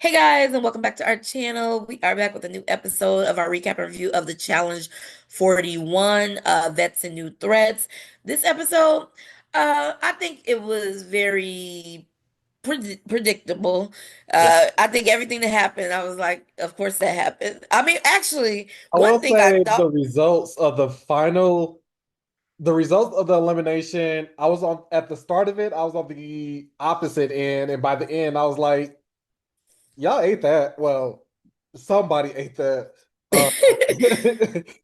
Hey guys, and welcome back to our channel. We are back with a new episode of our recap and review of the Challenge 41, Vets and New Threats. This episode, I think it was very predictable. Yeah. I think everything that happened, I was like, of course that happened. I mean, actually, I one will thing I say thought, the results of the elimination, I was on at the start of it, I was on the opposite end, and by the end, I was like, y'all ate that. Well, somebody ate that. Uh,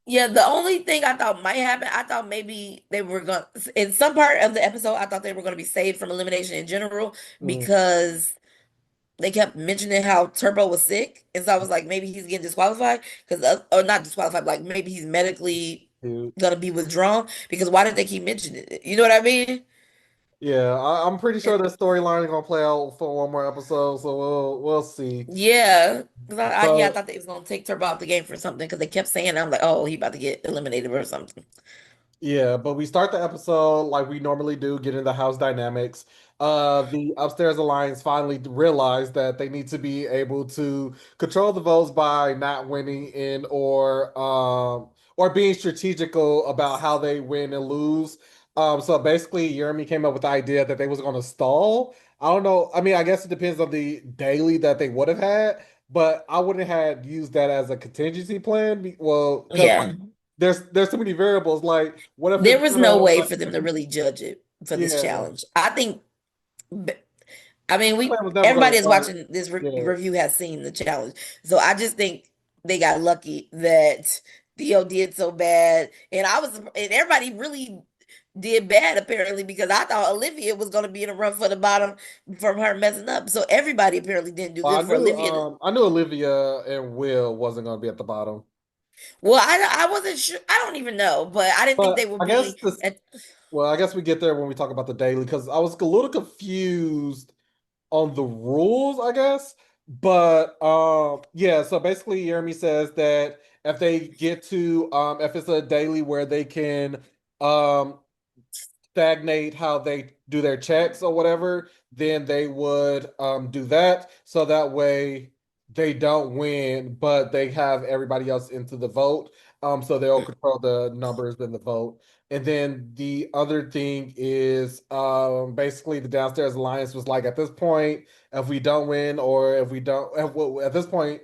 yeah, the only thing I thought might happen, I thought maybe they were going in some part of the episode, I thought they were going to be saved from elimination in general mm, because they kept mentioning how Turbo was sick, and so I was like, maybe he's getting disqualified because, or not disqualified, like maybe he's medically dude. gonna be withdrawn. Because why did they keep mentioning it? You know what I mean? Yeah, I'm pretty sure that storyline is gonna play out for one more episode, so we'll see. Yeah, because yeah, I But thought they was gonna take Turbo out the game for something because they kept saying, I'm like, oh, he about to get eliminated or something. yeah, but we start the episode like we normally do, get into house dynamics. The upstairs alliance finally realized that they need to be able to control the votes by not winning in or being strategical about how they win and lose. So basically Jeremy came up with the idea that they was gonna stall. I don't know. I mean, I guess it depends on the daily that they would have had, but I wouldn't have used that as a contingency plan. Well, because Yeah, there's too many variables. Like, what if there it's was no way gonna? for them to really judge it for this Yeah, challenge. I think. I mean, the plan was never gonna everybody that's start. watching this Yeah, review has seen the challenge, so I just think they got lucky that Theo did so bad, and everybody really did bad apparently because I thought Olivia was going to be in a run for the bottom from her messing up. So everybody apparently didn't do well, good for Olivia. I knew Olivia and Will wasn't gonna be at the bottom, Well, I wasn't sure. I don't even know, but I didn't think but they would be at. I guess we get there when we talk about the daily because I was a little confused on the rules, I guess. But yeah, so basically Jeremy says that if they get to if it's a daily where they can um stagnate how they do their checks or whatever, then they would do that. So that way they don't win, but they have everybody else into the vote. So they'll control the numbers in the vote. And then the other thing is basically the downstairs alliance was like at this point, if we don't win or if we don't well, at this point,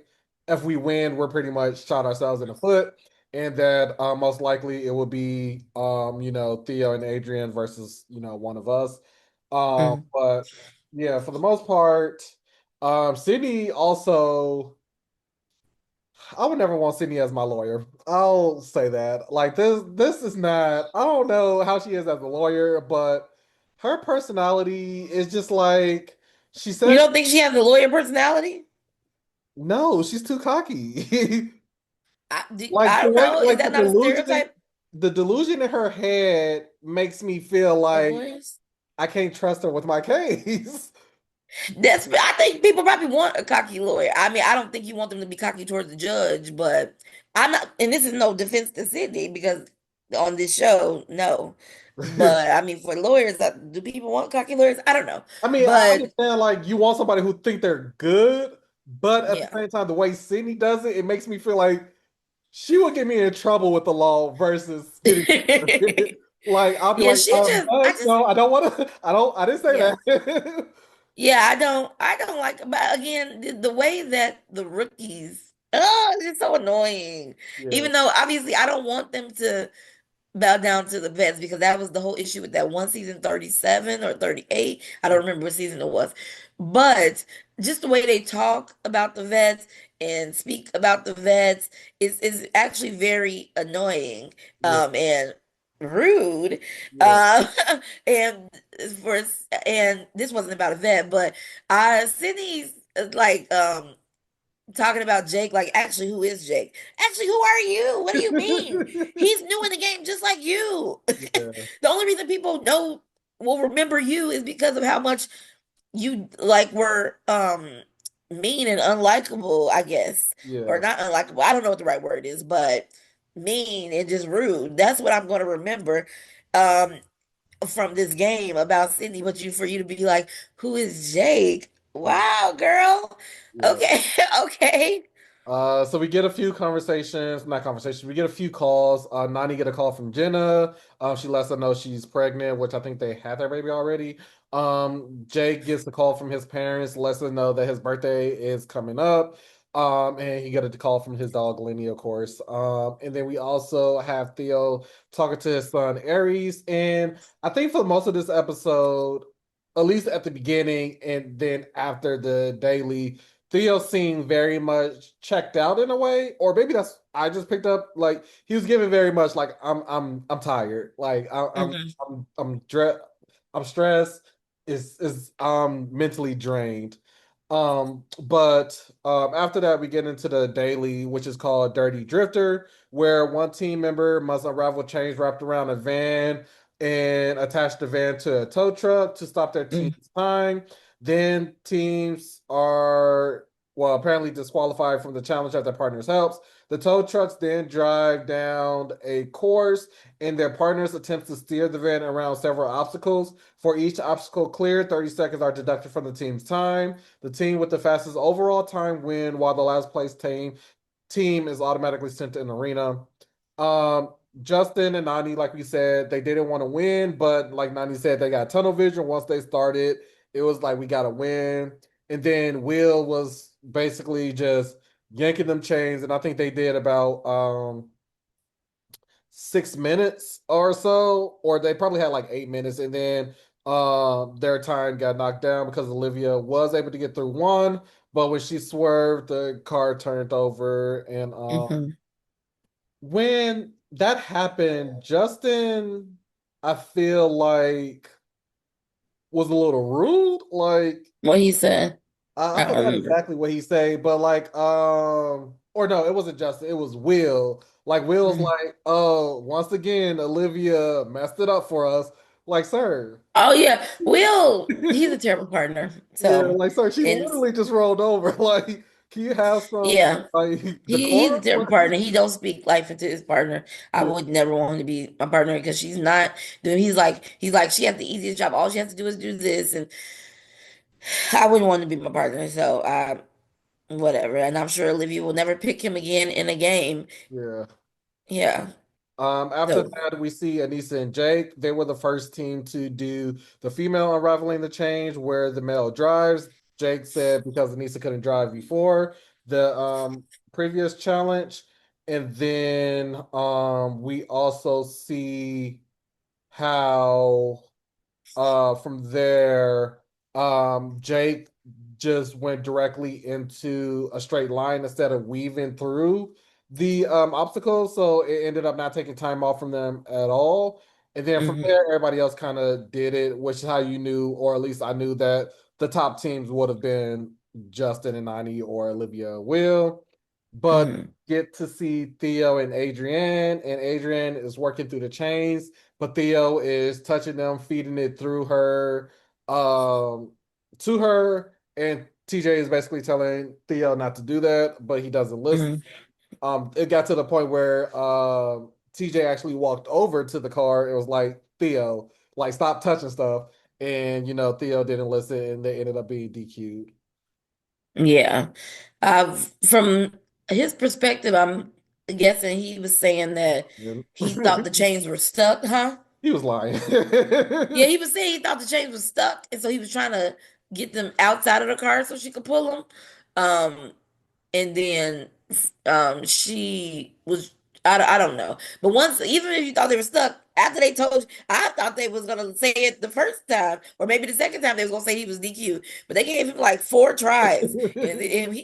if we win, we're pretty much shot ourselves in the foot, and that most likely it will be Theo and Adrian versus one of us. Mm. But yeah, for the most part, Sydney also, I would never want Sydney as my lawyer. I'll say that. Like this is not. I don't know how she is as a lawyer, but her personality is just like she You says. don't think she has a lawyer personality? No, she's too cocky. Like I the don't way, know. Is like that not a stereotype the delusion in her head makes me feel of like lawyers? I can't trust her with my case. I think people probably want a cocky lawyer. I mean, I don't think you want them to be cocky towards the judge, but I'm not, and this is no defense to Sydney because on this show, no. But I mean, for lawyers, do people want cocky lawyers? I don't know. I mean, I But understand like you want somebody who think they're good, but at the yeah. same time, the way Sydney does it, it makes me feel like she would get me in trouble with the law versus getting like I'll be Yeah, like, she just I Judge, just no, I don't want to. I didn't say yeah. that. Yeah, I don't like, but again, the way that the rookies, oh, it's just so annoying. Yeah, Even though obviously I don't want them to bow down to the vets because that was the whole issue with that one season 37 or 38. I don't remember what season it was. But just the way they talk about the vets and speak about the vets is actually very annoying yeah, and rude. yeah. Um and for and this wasn't about a vet, but Sydney's like talking about Jake, like, actually, who is Jake? Actually, who are you? What do you mean? He's new in the game just like you. Yeah, The only reason people will remember you is because of how much you like were mean and unlikable, I guess. Or yeah. not unlikable. I don't know what the right word is, but mean and just rude. That's what I'm going to remember um from this game about Sydney. But for you to be like, who is Jake? Wow, girl. Yeah. Okay, okay. So we get a few conversations, not conversations, we get a few calls. Nani get a call from Jenna. She lets her know she's pregnant, which I think they had their baby already. Jake gets the call from his parents, lets her know that his birthday is coming up. And he got a call from his dog Lenny, of course. And then we also have Theo talking to his son Aries. And I think for most of this episode, at least at the beginning and then after the daily, Theo seemed very much checked out in a way, or maybe that's I just picked up like he was giving very much like I'm tired, like Hmm. I'm stressed, is mentally drained. But after that we get into the daily, which is called Dirty Drifter, where one team member must unravel chains wrapped around a van and attach the van to a tow truck to stop their team's time. Then teams are, well, apparently disqualified from the challenge at their partner's helps. The tow trucks then drive down a course, and their partners attempt to steer the van around several obstacles. For each obstacle cleared, 30 seconds are deducted from the team's time. The team with the fastest overall time win, while the last place team is automatically sent to an arena. Um, Justin and Nani, like we said, they didn't want to win, but like Nani said, they got tunnel vision once they started. It was like we got to win. And then Will was basically just yanking them chains, and I think they did about 6 minutes or so, or they probably had like 8 minutes, and then their time got knocked down because Olivia was able to get through one, but when she swerved, the car turned over, and Hmm. when that happened, Justin, I feel like was a little rude. Like What he said, I I don't forgot remember. exactly what he said, but like or no, it wasn't Justin, it was Will. Like Will's Mhm. like, oh, once again, Olivia messed it up for us. Like, sir. Oh yeah, Will, he's a terrible partner. Yeah, So, like sir, she and literally just rolled over. Like, can you have some yeah, like he's a decorum? terrible partner. He don't speak life into his partner. I Yeah, would never want him to be my partner because she's not doing. He's like she has the easiest job. All she has to do is do this, and I wouldn't want to be my partner. So, whatever. And I'm sure Olivia will never pick him again in a game. yeah. Yeah. After So, that, we see Anissa and Jake. They were the first team to do the female unraveling the change where the male drives. Jake said because Anissa couldn't drive before the previous challenge. And then we also see how from there, Jake just went directly into a straight line instead of weaving through the obstacles. So it ended up not taking time off from them at all. And then from mhm, there, everybody else kind of did it, which is how you knew, or at least I knew that the top teams would have been Justin and Nani or Olivia Will. But mhm, get to see Theo and Adrian is working through the chains, but Theo is touching them, feeding it through her, to her, and TJ is basically telling Theo not to do that, but he doesn't listen. mhm. It got to the point where TJ actually walked over to the car. It was like Theo, like stop touching stuff, and Theo didn't listen, and they ended up being DQ'd. Yeah. From his perspective, I'm guessing he was saying that he thought the chains were stuck, huh? He was lying. Yeah, he was saying he thought the chains were stuck, and so he was trying to get them outside of the car so she could pull them. Um, and then she was I don't know, but once even if you thought they were stuck after they told you, I thought they was gonna say it the first time or maybe the second time they was gonna say he was DQ, but they gave him like four tries, and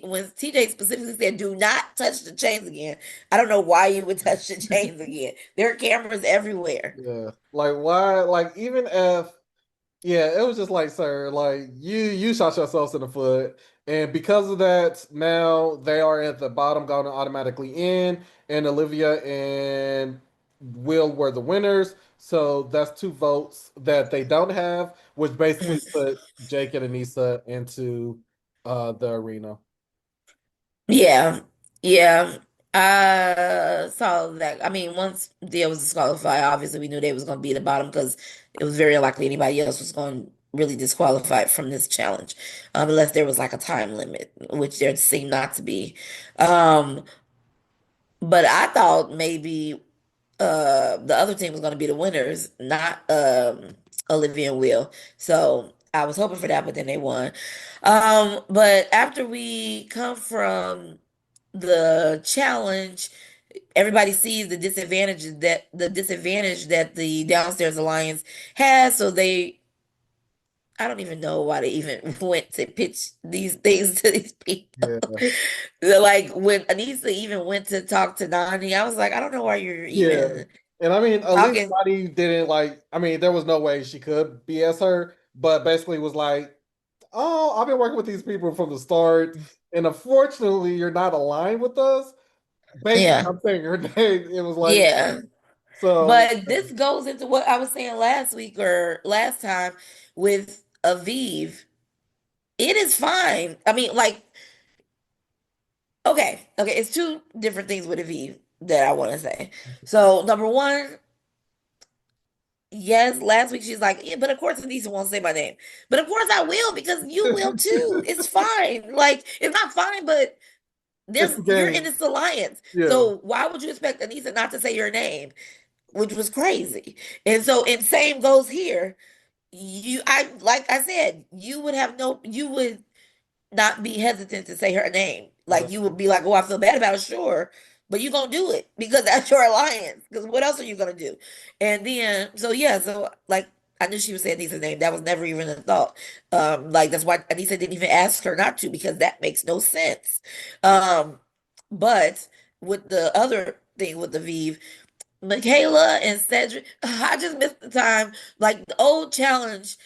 when TJ specifically said do not touch the chains again, I don't know why you would touch the chains again. There are cameras everywhere. Yeah, like why? Like even if yeah, it was just like, sir, like you shot yourselves in the foot, and because of that, now they are at the bottom, going automatically in, and Olivia and Will were the winners. So that's two votes that they don't have, which basically put Jake and Anissa into the arena. Yeah, yeah. I saw that. I mean, once Dia was disqualified, obviously we knew they was going to be at the bottom because it was very likely anybody else was going to really disqualified from this challenge, unless there was like a time limit, which there seemed not to be. Um, but I thought maybe the other team was going to be the winners, not Olivia and Will. So I was hoping for that, but then they won. But after we come from the challenge, everybody sees the disadvantage that the downstairs alliance has, so they I don't even know why they even went to pitch these things to these people. Yeah. Like when Anissa even went to talk to Nani, I was like, I don't know why you're Yeah. even And I mean, at least talking. Lottie didn't like, I mean, there was no way she could BS her, but basically was like, oh, I've been working with these people from the start, and unfortunately, you're not aligned with us. Basically, Yeah, I'm saying her name. It was like, yeah. so, But this goes into what I was saying last week or last time with Aviv. It is fine. I mean, like, okay, it's two different things with Aviv that I want to say. So, number one, yes, last week she's like, yeah, but of course Anissa won't say my name. But of course I will because you will too. It's fine. Like, it's not fine, but it's there's the you're in game. this alliance. Yeah. So why would you expect Anissa not to say your name? Which was crazy. And same goes here. I like I said, you would not be hesitant to say her name. Like But you would be like, "Oh, I feel bad about it, sure," but you're gonna do it because that's your alliance. Because what else are you gonna do? And then, so yeah, so like I knew she was saying Anissa's name. That was never even a thought. Like that's why Anissa didn't even ask her not to because that makes no sense. Um, but with the other thing with the Vive, Michaela and Cedric, I just missed the time. Like the old challenge,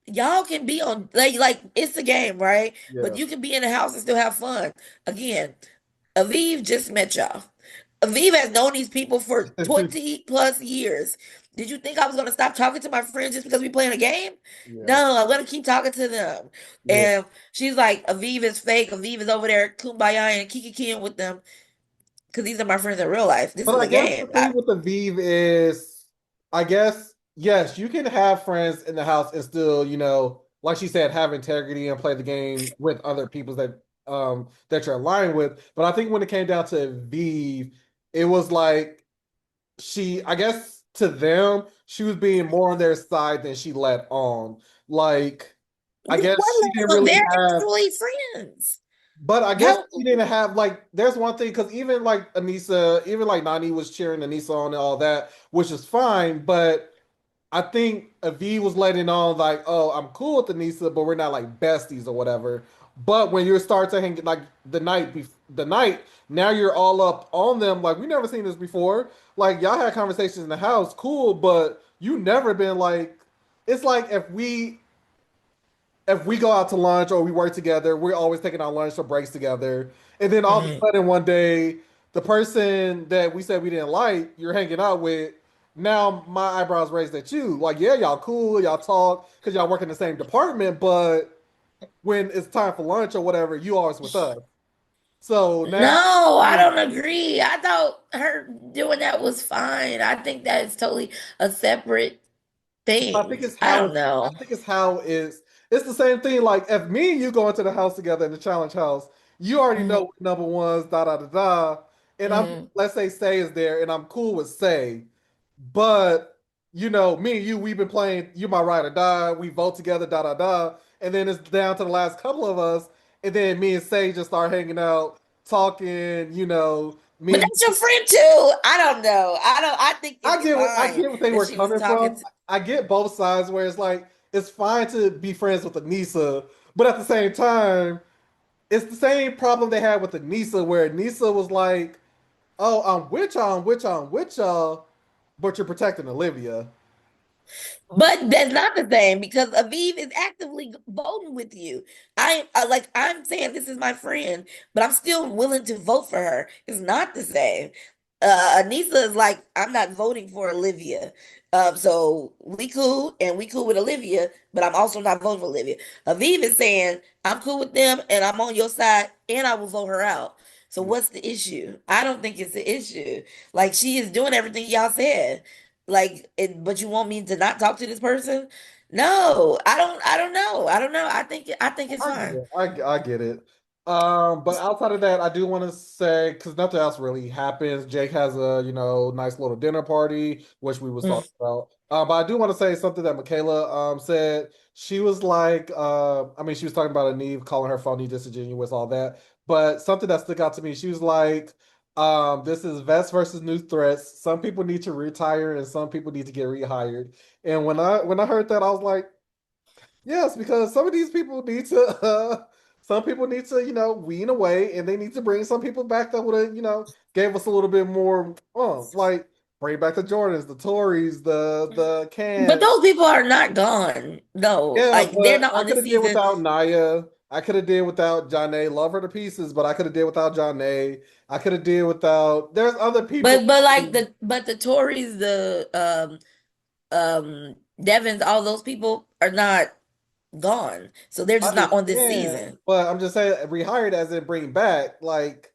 y'all can be on like it's a game, right? But yeah. you can be in the house and still have fun. Again, Aviv just met y'all. Aviv has known these people for 20 plus years. Did you think I was gonna stop talking to my friends just because we playing a game? Yeah. No, I'm gonna keep talking to them. Yeah. And she's like, Aviv is fake. Aviv is over there kumbaya and kikiing with them because these are my friends in real life. This But is I a guess the game. thing with the Vive is, I guess, yes, you can have friends in the house and still, like she said, have integrity and play the game with other people that you're aligned with. But I think when it came down to Vive, it was like I guess to them, she was being more on their side than she let on. Like, I guess she didn't Look, really they're have actually friends. but I guess That he didn't have like there's one thing because even like Anissa, even like Nani was cheering Anissa on and all that, which is fine. But I think Avi was letting on like, oh, I'm cool with Anissa, but we're not like besties or whatever. But when you start to hang like the night, now you're all up on them. Like we never seen this before. Like y'all had conversations in the house, cool, but you never been like. It's like if we go out to lunch or we work together, we're always taking our lunch or breaks together. And then all of a right. sudden one day, the person that we said we didn't like, you're hanging out with, now my eyebrows raised at you. Like, yeah, y'all cool, y'all talk, because y'all work in the same department, but when it's time for lunch or whatever, you always with us. So now, No, I yeah. don't agree. I thought her doing that was fine. I think that is totally a separate I think thing. it's I how don't it's. I know. think it's how it's the same thing. Like if me and you go into the house together in the challenge house, you already know Mhm, what number ones, da da da da. And I'm mhm. let's say Say is there, and I'm cool with Say, but me and you, we've been playing. You my ride or die. We vote together, da da da. And then it's down to the last couple of us, and then me and Say just start hanging out, talking. Me But and that's your friend too. I don't know. I think I it's get what I fine get what they that were she was coming talking from. to. I get both sides where it's like it's fine to be friends with Anissa, but at the same time, it's the same problem they had with Anissa where Anissa was like, "Oh, I'm with y'all, I'm with y'all, I'm with y'all," but you're protecting Olivia. But that's not the same because Aviv is actively voting with you. I'm saying this is my friend, but I'm still willing to vote for her. It's not the same. Anissa is like, I'm not voting for Olivia. So we cool with Olivia, but I'm also not voting for Olivia. Aviv is saying, I'm cool with them and I'm on your side and I will vote her out. So Yeah. what's the issue? I don't think it's the issue. Like she is doing everything y'all said. Like, but you want me to not talk to this person? No, I don't know. I don't know. I think it's I get fine. it. I get it. But outside of that, I do want to say because nothing else really happens. Jake has a nice little dinner party, which we was Mm. talking about. But I do want to say something that Michaela said. She was like, I mean, she was talking about Neve calling her phony, disingenuous, all that. But something that stuck out to me, she was like, this is vets versus new threats. Some people need to retire, and some people need to get rehired. And when I heard that, I was like. Yes, because some of these people need to, some people need to, wean away, and they need to bring some people back that would have, gave us a little bit more, like bring back the Jordans, the Tories, the But Cam. those people are not gone. No, Yeah, like they're but not I on could this have did season. without Naya. I could have did without Janae. Love her to pieces, but I could have did without Janae. I could have did without. There's other people. But like the Tories, the Devons, all those people are not gone. So they're I just not on this understand, season. but I'm just saying rehired as in bring back. Like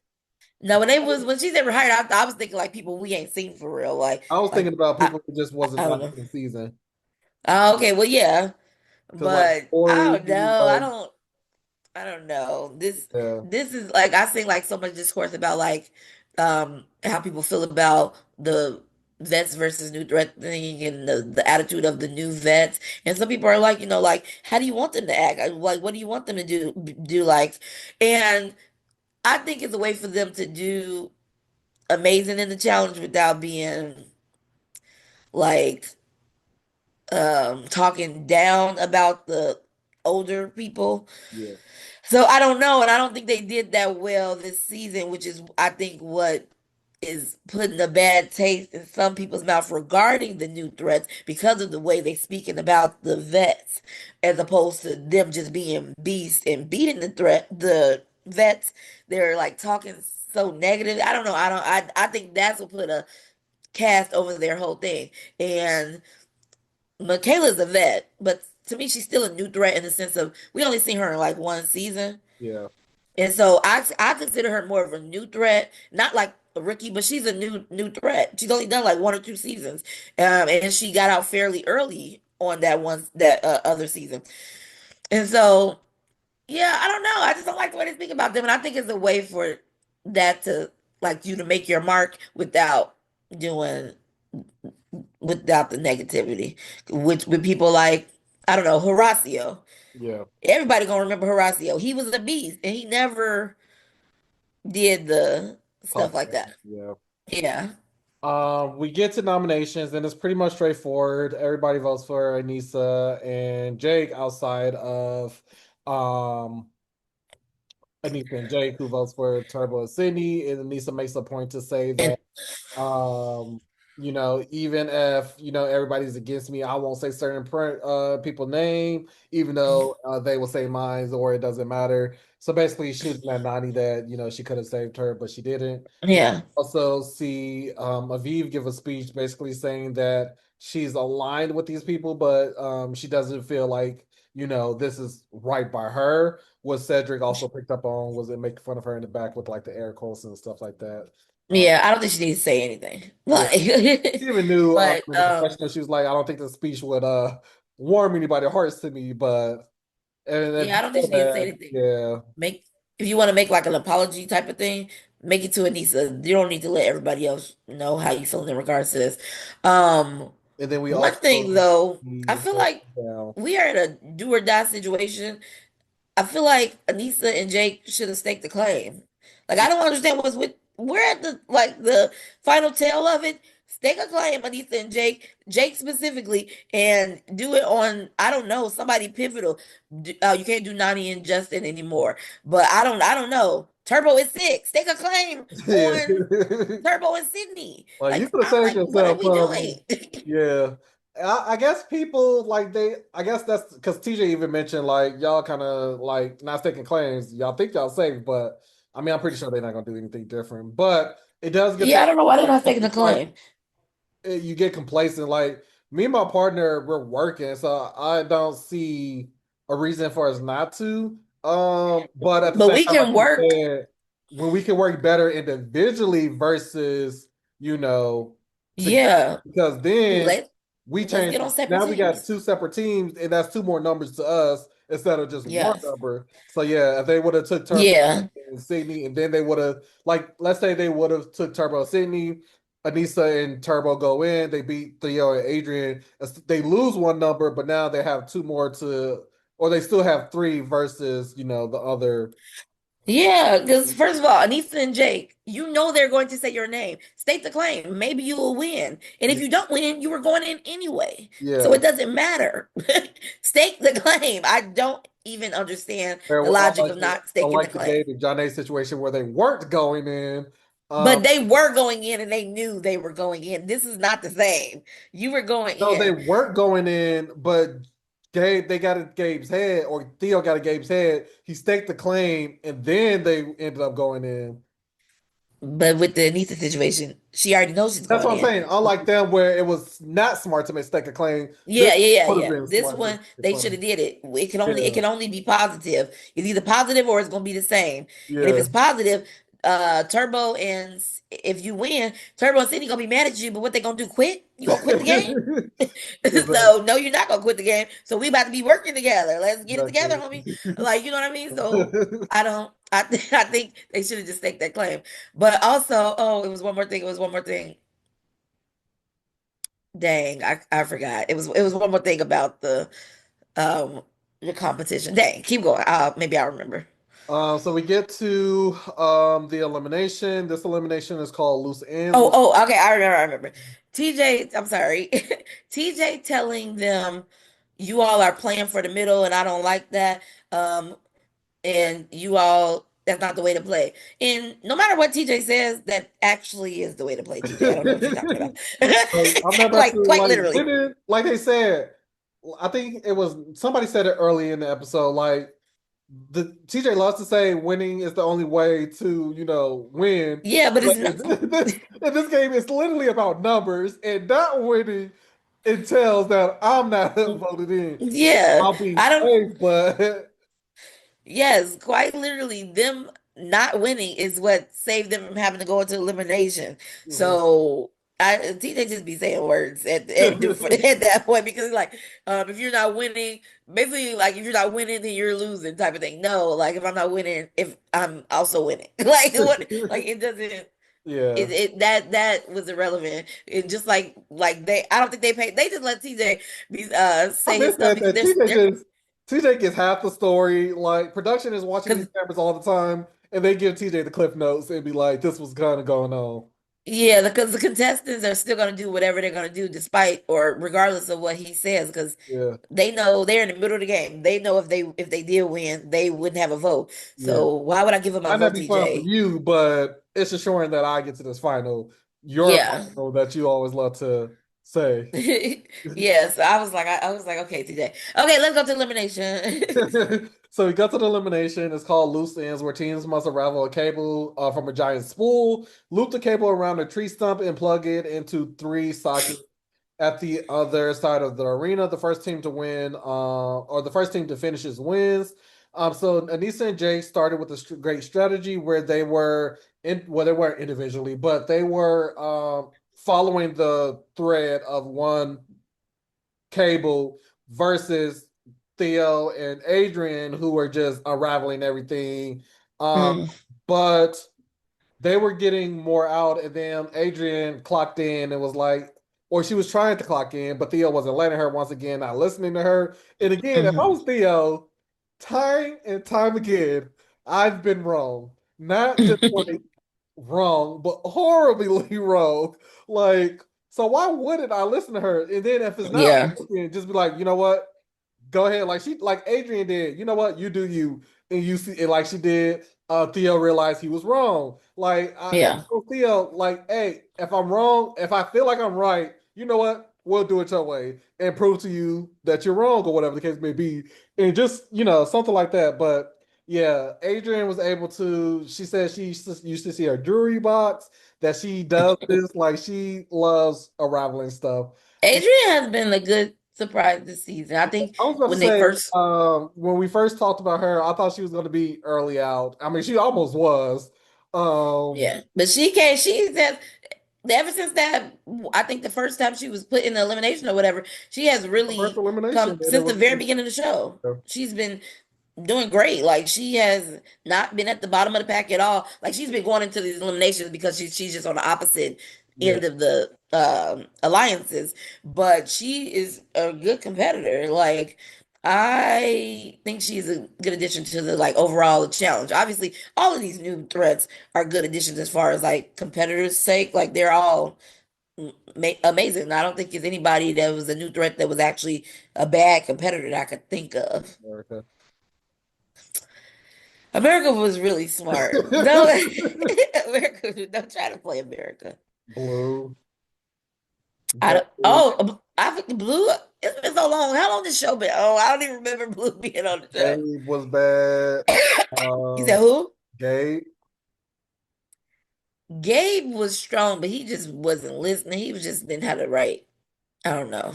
Now when she's ever hired, I was thinking like people we ain't seen for real. I was thinking about I, people who just I wasn't don't not know. in the season. Okay, well yeah. Because like But I Ori, don't know. like I don't know. yeah, This is like I seen like so much discourse about like how people feel about the vets versus new threat thing and the attitude of the new vets. And some people are like, like how do you want them to act? Like what do you want them to do like and I think it's a way for them to do amazing in the challenge without being like talking down about the older people. yeah, So I don't know, and I don't think they did that well this season, which is I think what is putting a bad taste in some people's mouth regarding the new threats because of the way they speaking about the vets, as opposed to them just being beasts and beating the vets. They're like talking so negative. I don't know. I think that's what put a cast over their whole thing. And Michaela's a vet, but to me, she's still a new threat in the sense of we only seen her in like one season. yeah, And so I consider her more of a new threat, not like a rookie, but she's a new threat. She's only done like one or two seasons, and she got out fairly early on that other season. And so yeah, I don't know. I just don't like the way they speak about them, and I think it's a way for that to like you to make your mark doing without the negativity, which with people like I don't know Horacio. yeah. Everybody gonna remember Horacio. He was a beast, and he never did the stuff Talk like about that. it, yeah. Yeah. We get to nominations, and it's pretty much straightforward. Everybody votes for Anissa and Jake outside of um Anissa and Jake, who votes for Turbo and Sydney, and Anissa makes a point to say And that Um, even if everybody's against me, I won't say certain people name, even though they will say mine, or it doesn't matter. So basically, shooting at Nani that she could have saved her, but she didn't. yeah. Also, see Aviv give a speech basically saying that she's aligned with these people, but she doesn't feel like this is right by her. What Cedric also picked up on was it making fun of her in the back with like the air quotes and stuff like that. Uh, Yeah, I don't think she needs to say anything. yeah, Like she even knew but in the confessional, she was like, I don't think the speech would warm anybody's hearts to me, but and if yeah, you I don't think feel she needs to say bad, anything. yeah. Make if you want to make like an apology type of thing, make it to Anissa. You don't need to let everybody else know how you feel in regards to this. Um, And then we One also thing though, I see feel her like down. we are in a do or die situation. I feel like Anissa and Jake should have staked the claim. Like I don't understand what's with we're at the final tail of it. Stake a claim, Anissa and Jake, Jake specifically, and do it on I don't know somebody pivotal. You can't do Nani and Justin anymore, but I don't know. Turbo is sick. Stake a claim Yeah. on Turbo and Sydney. Like you Like could have I'm saved like, what are yourself we from, doing? yeah. I guess people like I guess that's because TJ even mentioned like y'all kind of like not taking claims. Y'all think y'all safe, but I mean I'm pretty sure they're not gonna do anything different. But it does get to Yeah, I don't know why they're not taking the like claim. you get complacent. Like me and my partner, we're working, so I don't see a reason for us not to. But at the But same we time, like can you work. said, when we can work better individually versus, you know, together, Yeah. because then Let. we Just changed. get on separate Now we got teams. two separate teams, and that's two more numbers to us instead of just one Yes. number. So yeah, if they would have took Turbo Yeah. and Sydney, and then they would have like, let's say they would have took Turbo and Sydney, Anissa and Turbo go in, they beat Theo and Adrian. They lose one number, but now they have two more to, or they still have three versus the other. Yeah, because first of all, Anissa and Jake, you know they're going to say your name. State the claim. Maybe you will win. And if Yeah, you don't win, you were going in anyway. So yeah. it doesn't matter. Stake the claim. I don't even understand They're the logic of not staking the unlike the claim. Gabe and John A situation where they weren't going in. Um, But they were going in and they knew they were going in. This is not the same. You were going no, they in. weren't going in, but they got in Gabe's head, or Theo got in Gabe's head. He staked the claim, and then they ended up going in. But with the Anissa situation, she already knows she's That's going what I'm in. saying. Unlike them, where it was not smart to stake a claim, this would have Yeah. been This smart to one make a they should claim. have did it. It Yeah, can only be positive. It's either positive or it's gonna be the same. And if yeah. it's positive, Turbo and if you win, Turbo and Cindy gonna be mad at you. But what they gonna do? Quit? You gonna quit the game? Exactly. So no, you're not gonna quit the game. So we about to be working together. Let's get it together, Exactly. homie. Like you know what I mean? So I don't. I think they should have just staked that claim. But also, oh, it was one more thing. It was one more thing. Dang, I forgot. It was one more thing about um the competition. Dang, keep going. Maybe I'll remember. So we get to the elimination. This elimination is called loose ends. Okay, I remember. TJ, I'm sorry. TJ telling them you all are playing for the middle and I don't like that. Um and you all that's not the way to play. And no matter what TJ says, that actually is the way to play, TJ. I don't know what you're talking about. I'm not about to Like quite like literally. women, like they said. I think it was somebody said it early in the episode. Like the TJ loves to say, winning is the only way to win. Yeah, but But it's not. in this game, it's literally about numbers, and not winning entails that I'm not voted in. Yeah, I'll be I don't. safe, but Yes, quite literally, them not winning is what saved them from having to go into elimination. Mhm. So TJ just be saying words at that point because like if you're not winning, basically like if you're not winning, then you're losing type of thing. No, like if I'm not winning, if I'm also winning, like what? Like it doesn't. yeah. That was irrelevant. It just like they, I don't think they paid. They just let TJ be I say his miss stuff that because that TJ gets half the story. Like production is watching these because cameras all the time, and they give TJ the cliff notes and be like, "This was kind of going on." yeah, because the contestants are still going to do whatever they're going to do, despite or regardless of what he says, because Yeah, they know they're in the middle of the game. They know if they did win, they wouldn't have a vote. yeah. So why would I give them my Might not vote, be fun for TJ? you, but it's assuring that I get to this final. Your Yeah, final that you always love to say. yeah. So I was like, okay, TJ. Okay, let's go to elimination. So we got to the elimination. It's called loose ends, where teams must unravel a cable from a giant spool, loop the cable around a tree stump, and plug it into three sockets at the other side of the arena. The first team to win, or the first team to finish wins. So Anissa and Jake started with a great strategy where they weren't individually, but they were following the thread of one cable versus Theo and Adrian, who were just unraveling everything. Um, Mm, but they were getting more out, and then Adrian clocked in and was like, or she was trying to clock in, but Theo wasn't letting her once again, not listening to her. And again, if I mhm. was Theo, time and time again, I've been wrong. Not just like wrong, but horribly wrong. Like, so why wouldn't I listen to her? And then if it's not Yeah, working, just be like, you know what? Go ahead. Like Adrian did. You know what? You do you. And you see and like she did. Theo realized he was wrong. If yeah, Theo, like, hey, if I'm wrong, if I feel like I'm right, you know what? We'll do it your way and prove to you that you're wrong or whatever the case may be. And just, something like that. But yeah, Adrian was able to, she said she used to see her jewelry box, that she does this, like she loves unraveling stuff. Adrian has been a good surprise this season. I think I was about to when they say, first, when we first talked about her, I thought she was going to be early out. I mean, she almost was. Um, yeah, but she came. She said. ever since that, I think the first time she was put in the elimination or whatever, she has The first really elimination, come and it since the was very beginning of the show. She's been doing great. Like she has not been at the bottom of the pack at all. Like she's been going into these eliminations because she's just on the opposite yeah. end of the alliances. But she is a good competitor. Like I think she's a good addition to the like overall challenge. Obviously, all of these new threats are good additions as far as like competitors' sake. Like they're all amazing. I don't think there's anybody that was a new threat that was actually a bad competitor that I could think of. America. America was really smart. No, America, don't try to play America. Blue, I don't, Gabe, I think the Blue, it's been so long. How long this show been? Oh, I don't even remember Blue being on the show. Gabe was bad. You said Um, who? Gabe. Gabe was strong, but he just wasn't listening. He was just didn't have the right. I don't know.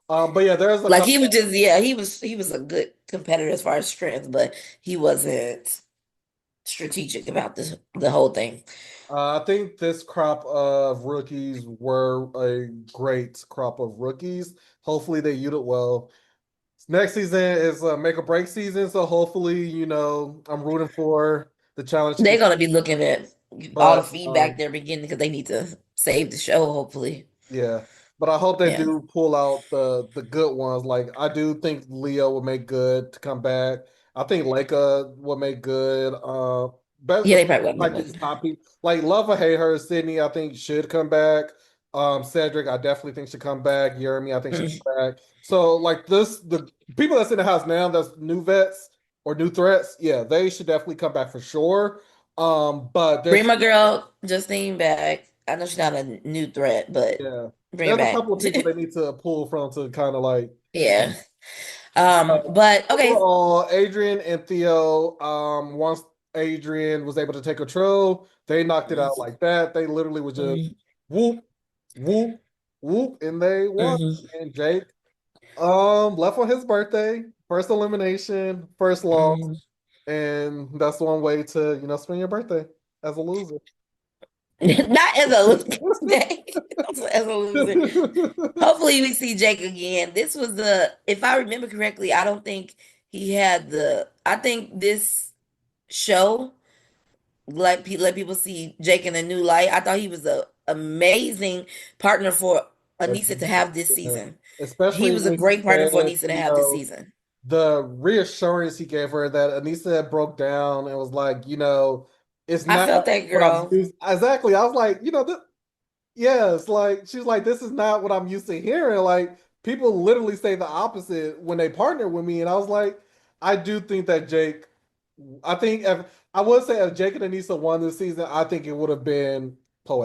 But yeah, there's a Like he was couple. just, yeah, he was a good competitor as far as strength, but he wasn't strategic about the whole thing. I think this crop of rookies were a great crop of rookies. Hopefully, they use it well. Next season is a make or break season, so hopefully, I'm rooting for the challenge to They're continue. gonna be looking at all the But feedback they're beginning because they need to save the show, hopefully. yeah, but I hope they Yeah. do pull out the good ones. Like I do think Leo will make good to come back. I think Leica will make good. But Yeah, they probably gonna like make these one. top people, like love or hate her, Sydney, I think should come back. Cedric, I definitely think should come back. Jeremy, I think should Mm. come back. So like the people that's in the house now, that's new vets or new threats, yeah, they should definitely come back for sure. But Bring there's my girl Justine back. I know she's not a new threat, but yeah, bring her there's a back. couple of people they need to pull from to kind of like. Yeah. Uh, But okay. Overall, Adrian and Theo, once Adrian was able to take control, they knocked it out Mhm, like that. They literally was just whoop, whoop, whoop, and they won. mhm, And Jake, left on his birthday, first elimination, first loss, mhm. and that's one way to, spend your birthday as a loser. Not as a loser. As a loser. Hopefully we see Jake again. This was if I remember correctly, I don't think he had I think this show let people see Jake in a new light. I thought he was a amazing partner for Anissa to have this Yeah. season. He Especially was a when he great partner for said, Anissa to have this season. the reassurance he gave her that Anissa broke down and was like, it's I not felt that what I'm girl. used. Exactly. I was like, yes, like she's like, this is not what I'm used to hearing. Like people literally say the opposite when they partner with me, and I was like, I do think that Jake. I think if I would say if Jake and Anissa won this season, I think it would have been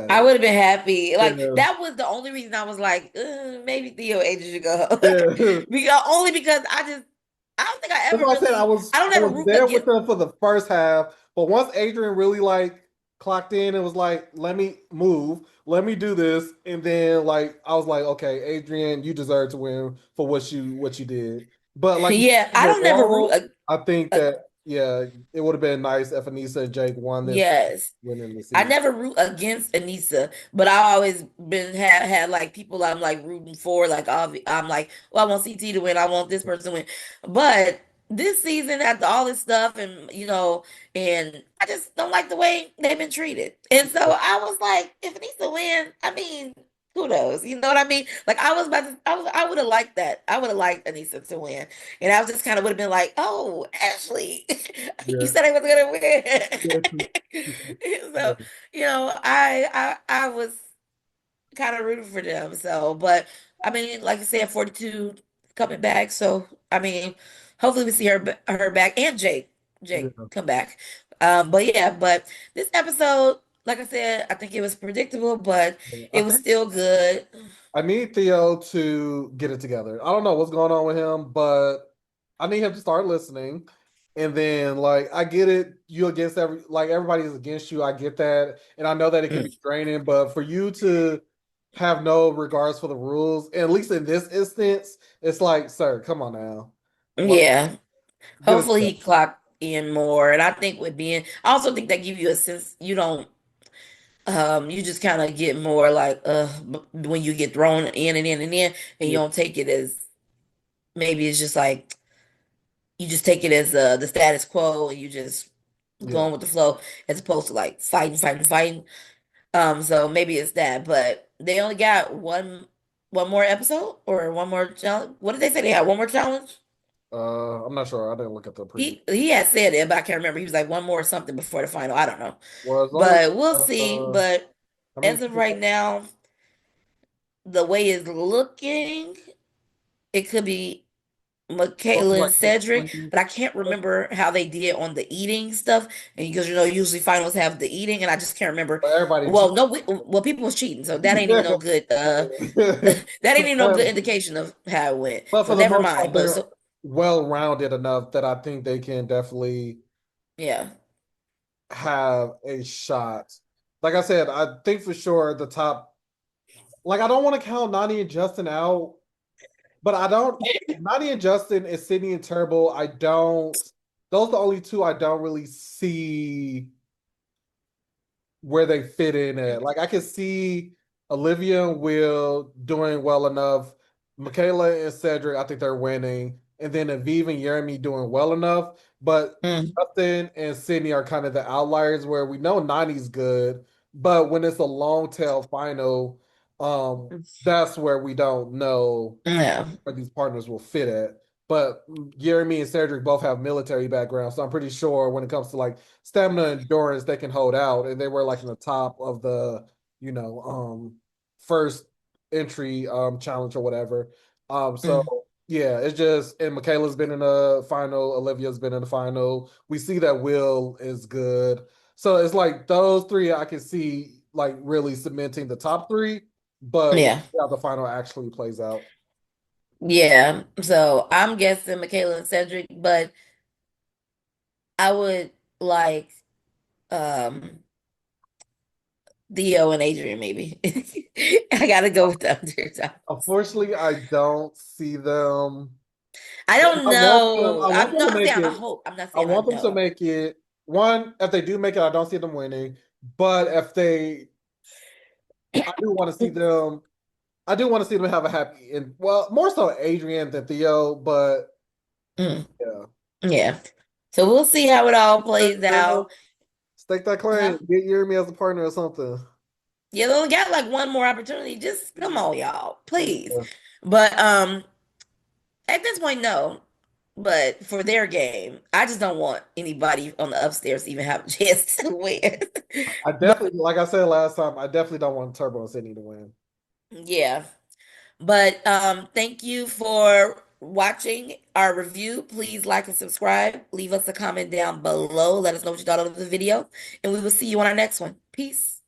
I poetic. would have been happy. Like Yeah, that was the only reason I was like, maybe Theo Asia should go. yeah. Because I don't think I That's ever why I said I really was I don't I ever was root there with against. them for the first half, but once Adrian really like clocked in and was like, "Let me move, let me do this," and then like I was like, "Okay, Adrian, you deserve to win for what you did." But like you said, Yeah, I don't never root. overall, I think that yeah, it would have been nice if Anissa and Jake won this, Yes. winning the I season. never root against Anissa, but I always been had like people I'm like rooting for. Like I'm like, well, I want CT to win. I want this person to win. But this season, after all this stuff, and I just don't like the way they've been treated. And so I was like, if Anissa win, I mean, kudos. You know what I mean? Like I was about to, I would have liked that. I would have liked Anissa to win, and I was just kind of would have been like, oh, Ashley, you Yeah, said I was gonna yeah, win. yeah, So, I was kind of rooting for them. So, but I mean, like I said, 42 coming back. So, I mean, hopefully we see her back and Jake yeah. come back. But yeah, but this episode, like I said, I think it was predictable, but I it was think still good. I need Theo to get it together. I don't know what's going on with him, but I need him to start listening. And then, like, I get it. You against everybody's against you. I get that, and I know that it can be Mm, draining. But for you to have no regards for the rules, and at least in this instance, it's like, sir, come on now, like, yeah. get it Hopefully he together. clocked in more. And I think I also think that give you a sense you don't You just kind of get more like when you get thrown in and in and in, and you Yeah, don't take it as maybe it's just like you just take it as the status quo and you just yeah. going with the flow as opposed to like fighting. So maybe it's that, but they only got one more episode or one more challenge. What did they say they had? One more challenge? I'm not sure. I didn't look at the preview. He had said it, but I can't remember. He was like one more or something before the final. I don't know, Well, as long as but we'll see. uh, But how many as of right now, the way it's looking, it could be something Michaela and like Cedric, 6 but I can't remember how they did on the eating stuff. And because usually finals have the eating, and I just can't remember. but everybody Well, cheat. no, well, people was cheating, so that ain't even no good. That ain't even no good But indication of how it went. for So the never most part, mind. But they're so well-rounded enough that I think they can definitely yeah, have a shot. Like I said, I think for sure the top. Like I don't want to count Nani and Justin out, but I don't. Nani and Justin and Sydney and Turbo. I don't. Those are the only two I don't really see where they fit in at. Like I can see Olivia and Will doing well enough. Michaela and Cedric, I think they're winning. And then Aviv and Jeremy doing well enough. But mm, Justin and Sydney are kind of the outliers where we know Nani's good, but when it's a long tail final, that's where we don't know yeah, where these partners will fit at. But Jeremy and Cedric both have military backgrounds, so I'm pretty sure when it comes to like stamina and endurance, they can hold out, and they were like in the top of the you know first entry challenge or whatever. So mm, yeah, it's just and Michaela's been in the final, Olivia's been in the final. We see that Will is good, so it's like those three I can see like really cementing the top three, but yeah, how the final actually plays out. yeah. So I'm guessing Michaela and Cedric, but I would like um Theo and Adrian maybe. I gotta go with the underdog. Unfortunately, I don't see them. I don't I want them. know. I want I'm them no, to I'm make saying I it. hope. I'm not I saying I want them to know. make it. One, if they do make it, I don't see them winning. But if they, I do want to see them. I do want to see them have a happy and well, more so Adrian than Theo. But Mm, yeah, yeah. So we'll see how it all plays Turbo, out. stake that claim. Huh? Get Jeremy as a partner or something. Yeah, they only got like one more opportunity. Just come on, y'all, please. Yeah. But at this point, no. But for their game, I just don't want anybody on the upstairs to even have a chance to win. I But definitely, like I said last time, I definitely don't want Turbo and Sydney to win. yeah. But thank you for watching our review. Please like and subscribe. Leave us a comment down below. Let us know what you thought of the video, and we will see you on our next one. Peace.